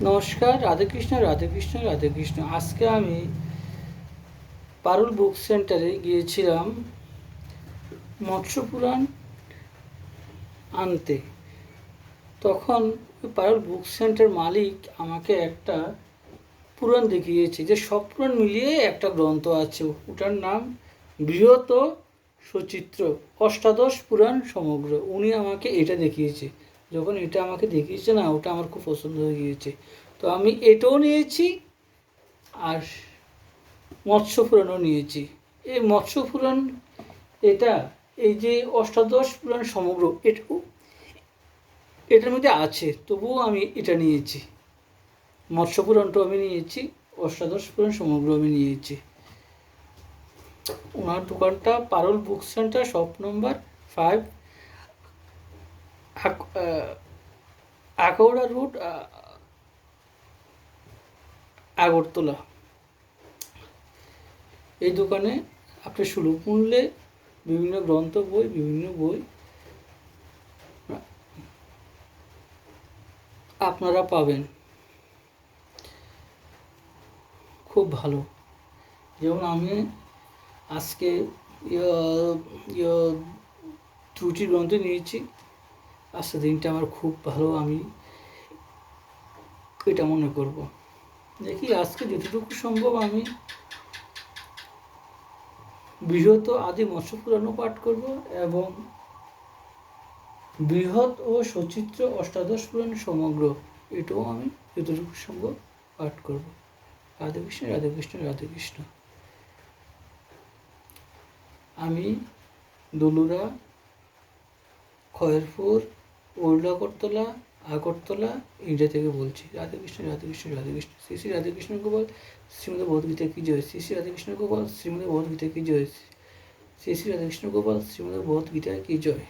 নমস্কার, রাধেকৃষ্ণ রাধেকৃষ্ণ রাধেকৃষ্ণ। আজকে আমি পারুল বুক সেন্টারে গিয়েছিলাম মৎস্য পুরাণ আনতে। তখন পারুল বুক সেন্টার মালিক আমাকে একটা পুরাণ দেখিয়েছে, যে সব পুরাণ মিলিয়ে একটা গ্রন্থ আছে, ওটার নাম বৃহৎ সচিত্র অষ্টাদশ পুরাণ সমগ্র। উনি আমাকে এটা দেখিয়েছে। যখন এটা আমাকে দেখিয়েছে না, ওটা আমার খুব পছন্দ হয়ে গিয়েছে। তো আমি এটাও নিয়েছি, আর মৎস্য পুরাণও নিয়েছি। এই মৎস্য পুরাণ, এটা এই যে অষ্টাদশ পুরাণ সমগ্র, এটার মধ্যে আছে, তবুও আমি এটা নিয়েছি। মৎস্য পুরাণটাও আমি নিয়েছি, অষ্টাদশ পুরাণ সমগ্র আমি নিয়েছি। ওনার দোকানটা Parul book centre, shop number 5, Akaura road, Agartala. এই দোকানে আপনি সুলভ মূল্যে বিভিন্ন গ্রন্থ বই, বিভিন্ন বই আপনারা পাবেন, খুব ভালো। যেমন আমি আজকে দুটি গ্রন্থ নিয়েছি। আজকে দিনটা আমার খুব ভালো, আমি এটা মনে করব। দেখি আজকে যতটুকু সম্ভব আমি বৃহৎ আদি মৎস্য পুরাণও পাঠ করব, এবং বৃহৎ ও সচিত্র অষ্টাদশ পুরাণ সমগ্র, এটাও আমি যতটুকু সম্ভব পাঠ করব। রাধে কৃষ্ণ রাধে কৃষ্ণ রাধে কৃষ্ণ। আমি দলুরা, খয়েরপুর, ওল্ড আগরতলা, আগরতলা, ইন্ডিয়া থেকে বলছি। রাধে কৃষ্ণ রাধে কৃষ্ণ রাধে কৃষ্ণ। শ্রী শ্রী রাধেকৃষ্ণ গোপাল শ্রীমদ ভগবদ্গীতা কি জয়। শ্রী শ্রী রাধেকৃষ্ণ গোপাল শ্রীমদ ভগবদ্গীতা কি জয়। শ্রী শ্রী রাধেকৃষ্ণ গোপাল শ্রীমদ ভগবদ্গীতা কি জয়।